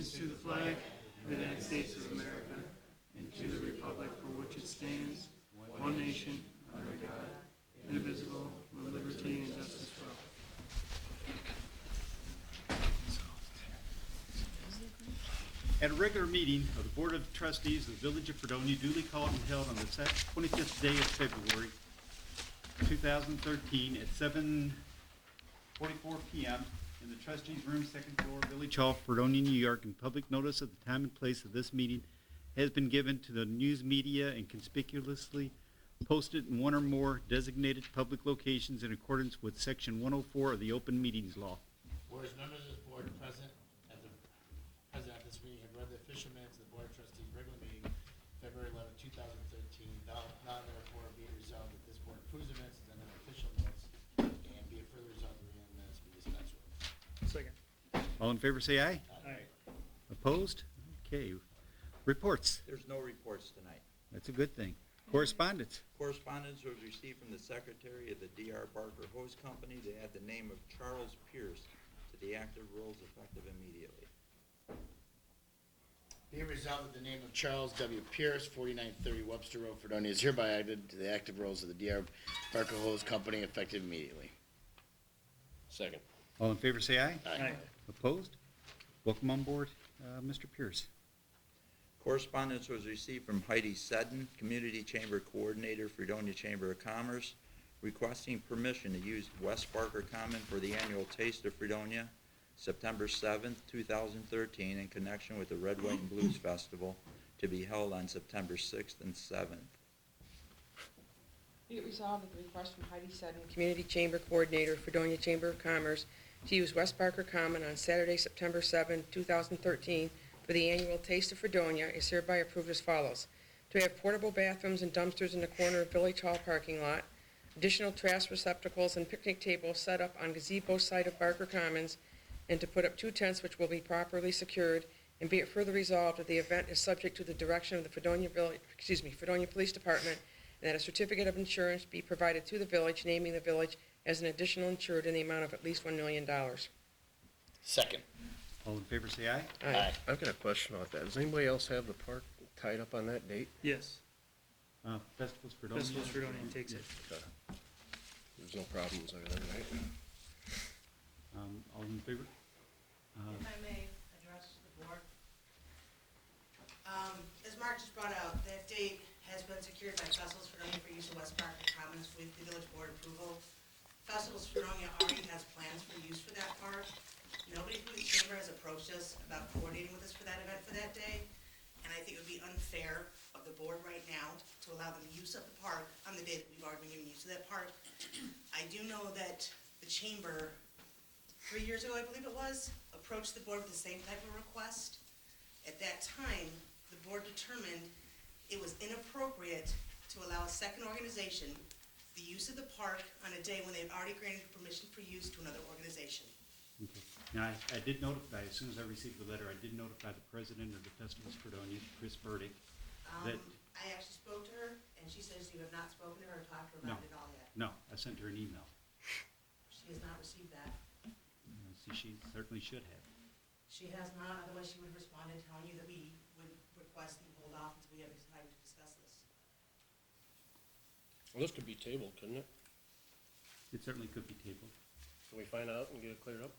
allegiance to the flag of the United States of America and to the republic for which it stands, one nation, under God, indivisible, with liberty and justice for all. At a regular meeting of the Board of Trustees of the Village of Fredonia, duly called and held on the 25th day of February, 2013, at 7:44 p.m. in the Trustees' Room, second floor, Village Hall, Fredonia, New York, and public notice of the time and place of this meeting has been given to the news media and conspicuously posted in one or more designated public locations in accordance with Section 104 of the Open Meetings Law. Whereas members of the board present at this meeting have read the official minutes of the Board of Trustees regular meeting February 11, 2013. Now therefore be it resolved that this board approves the minutes and then official minutes, and be it further resolved that the minutes be dispensed with. Second. All in favor say aye. Aye. Opposed? Okay. Reports. There's no reports tonight. That's a good thing. Correspondence. Correspondence was received from the Secretary of the D.R. Barker Hose Company to add the name of Charles Pierce to the active rolls effective immediately. Be it resolved that the name of Charles W. Pierce, 4930 Webster Road, Fredonia, is hereby added to the active rolls of the D.R. Barker Hose Company effective immediately. Second. All in favor say aye. Aye. Opposed? Welcome on board, Mr. Pierce. Correspondence was received from Heidi Seddon, Community Chamber Coordinator, Fredonia Chamber of Commerce, requesting permission to use West Barker Common for the annual Taste of Fredonia, September 7th, 2013, in connection with the Red, White, and Blues Festival to be held on September 6th and 7th. Be it resolved that the request from Heidi Seddon, Community Chamber Coordinator, Fredonia Chamber of Commerce, to use West Barker Common on Saturday, September 7, 2013, for the annual Taste of Fredonia is hereby approved as follows. To have portable bathrooms and dumpsters in the corner of Village Hall parking lot, additional trash receptacles and picnic tables set up on gazebo site of Barker Commons, and to put up 2 tents which will be properly secured, and be it further resolved that the event is subject to the direction of the Fredonia Police Department, and that a certificate of insurance be provided to the village, naming the village as an additional insured in the amount of at least $1 million. Second. All in favor say aye. Aye. I've got a question about that. Does anybody else have the park tied up on that date? Yes. Festivals Fredonia. Festivals Fredonia takes it. There's no problems there then, right? All in favor? If I may address the board. As Mark just brought out, that date has been secured by Festivals Fredonia for use of West Barker Commons with the village board approval. Festivals Fredonia already has plans for use for that park. Nobody from the chamber has approached us about coordinating with us for that event for that day, and I think it would be unfair of the board right now to allow them use of the park on the day that we've already been giving use of that park. I do know that the chamber, 3 years ago, I believe it was, approached the board with the same type of request. At that time, the board determined it was inappropriate to allow a second organization the use of the park on a day when they had already granted permission for use to another organization. Okay. Now, I did notify, as soon as I received the letter, I did notify the president of the Festivals Fredonia, Chris Burdick, that... I actually spoke to her, and she says you have not spoken to her or talked to her about it at all yet. No, I sent her an email. She has not received that. See, she certainly should have. She has not, otherwise she would have responded telling you that we would request that you hold off until we have time to discuss this. Well, this could be tabled, couldn't it? It certainly could be tabled. Can we find out and get it cleared up?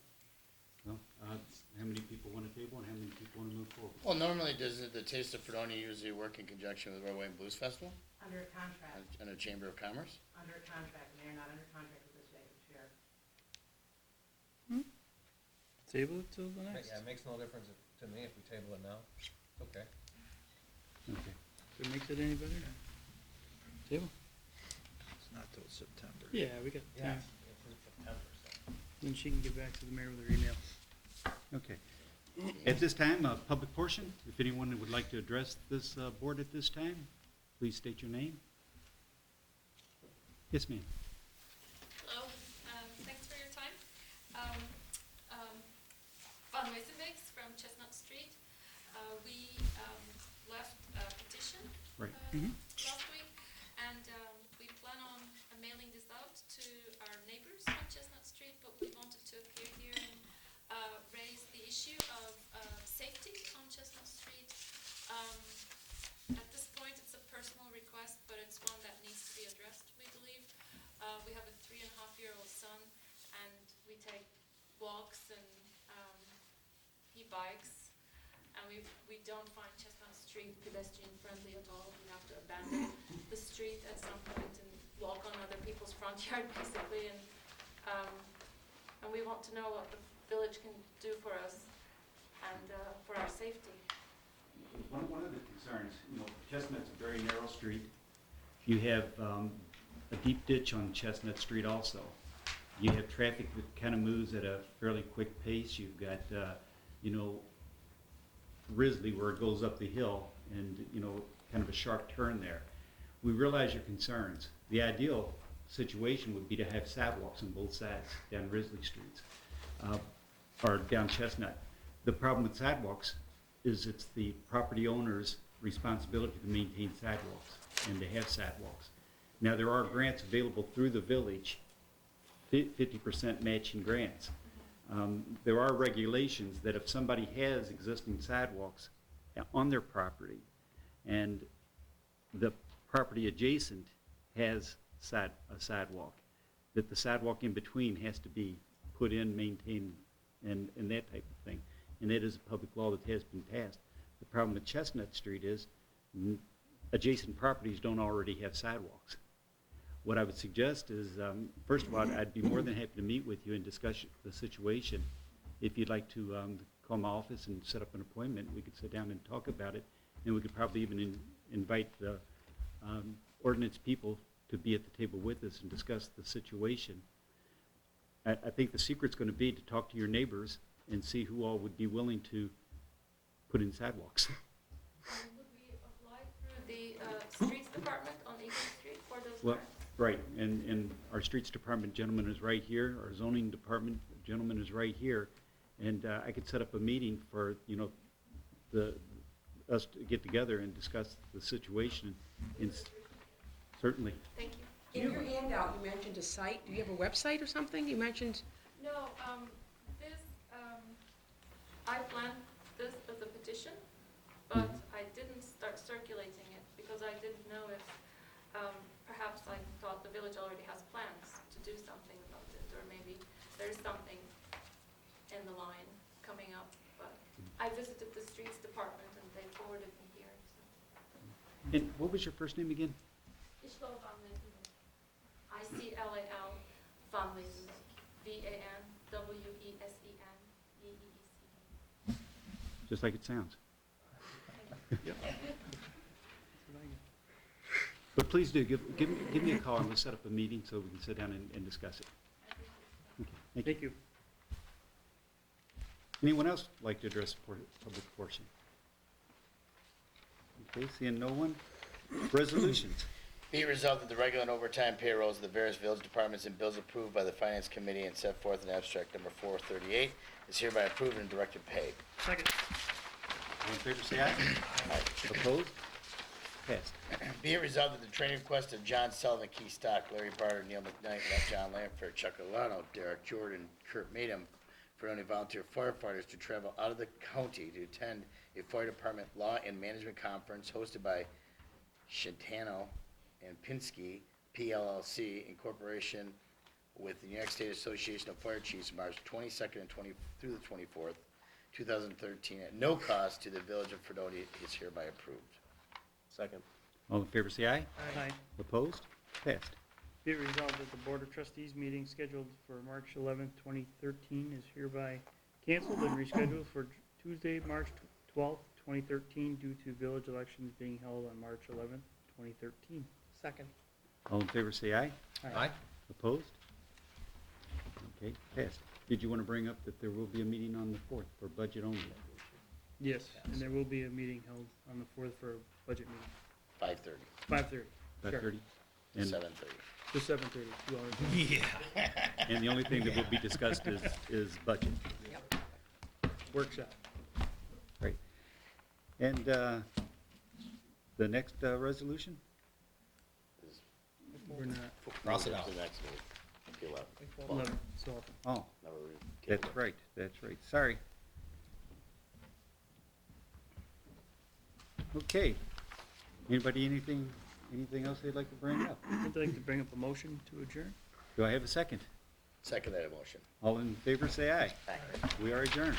Well, how many people want to table and how many people want to move forward? Well, normally does the Taste of Fredonia usually work in conjunction with the Red, White, and Blues Festival Under a contract, and the Chamber of Commerce? under a contract, and they are not under contract with this chair. Table it till the next. Yeah, it makes no difference to me if we table it now. Okay. Okay. If it makes it any better. Table? It's not till September. Yeah, we got Yeah, time. it's September, so. Then she can get back to the mayor with her email. Okay. At this time, public portion, if anyone would like to address this board at this time, please state your name. Yes, ma'am. Hello, thanks for your time. Van Wezenbeeks from Chestnut Street. We left a petition Right. last week, and we plan on mailing this out to our neighbors on Chestnut Street, but we wanted to appear here and raise the issue of safety bikes. And we don't find Chestnut Street pedestrian friendly at all. We have to abandon the street at some point and walk on other people's front yard basically. And we want to know what the village can do for us and for our safety. One of the concerns, Chestnut's a very narrow street. You have a deep ditch on Chestnut Street also. You have traffic that kind of moves at a fairly quick pace. You've got, Risley where it goes up the hill and, kind of a sharp turn there. We realize your concerns. The ideal situation would be to have sidewalks on both sides down Risley Streets, or down Chestnut. The problem with sidewalks is it's the property owner's responsibility to maintain sidewalks and to have sidewalks. Now, there are grants available through the village, 50% matching grants. There are regulations that if somebody has existing sidewalks on their property and the property adjacent has a sidewalk, that the sidewalk in between has to be put in, maintained, and that type of thing. And that is a public law that has been passed. The problem with Chestnut Street is adjacent properties don't already have sidewalks. What I would suggest is, first of all, I'd be more than happy to meet with you and discuss the situation. If you'd like to call my office and set up an appointment, we could sit down and talk about it, and we could probably even invite the ordinance people to be at the table with us and discuss the situation. I think the secret's going to be to talk to your neighbors and see who all would be willing to put in sidewalks. Would we apply through the streets department on Eagle Street for those Well, grants? right, and our streets department gentleman is right here, our zoning department gentleman is right here, and I could set up a meeting for, us to get together and discuss the situation. Certainly. Thank you. In your handout, you mentioned a site. Do you have a website or something? You mentioned, No, this, I planned this as a petition, but I didn't start circulating it because I didn't know if, perhaps I thought the village already has plans to do something about it, or maybe there's something in the line coming up, but I visited the streets department and they forwarded me here, so. And what was your first name again? Ichlo van Leeuwen. ICLAL van Leeuwen. VANWESEN. Just like it sounds. But please do, give me a call and we'll set up a meeting so we can sit down and discuss it. Okay, Thank you. Anyone else like to address the public portion? Okay, seeing no one. Resolutions. Be it resolved that the regular and overtime payrolls of the various village departments and bills approved by the Finance Committee and set forth in abstract number 438 is hereby approved and directed paid. Second. All in favor, say aye. Aye. Opposed? Passed. Be it resolved that the training request of John Sullivan, Key Stock, Larry Barter, Neil McKnight, John Lamfair, Chuck Alano, Derek Jordan, Kurt Madem, for only volunteer firefighters to travel out of the county to attend a fire department law and management conference hosted by Shintano and Pinsky, PLLC, in corporation with the New York State Association of Fire Chiefs, March 22nd and through the 24th, 2013, at no cost to the village of Fredonia, is hereby approved. Second. All in favor, say aye. Aye. Opposed? Passed. Be it resolved that the Board of Trustees meeting scheduled for March 11th, 2013 is hereby canceled and rescheduled for Tuesday, March 12th, 2013 due to village elections being held on March 11th, 2013. second. All in favor, say aye. Aye. Opposed? Okay, passed. Did you want to bring up that there will be a meeting on the 4th for budget only? Yes, and there will be a meeting held on the 4th for a budget meeting. 5:30, 5:30. About Sure. 30? And, 7:30. To 7:30, 2 hours. and the only thing that will be discussed is budget. Workshop. Right. And the next resolution? We're not, Cross it out. The next meeting, the 11th. 11, so Oh, Never that's right, that's right. Sorry. Okay. Anybody, anything else they'd like to bring up? I'd like to bring up a motion to adjourn. Do I have a second? Second that motion. All in favor, say aye. Aye. We are adjourned.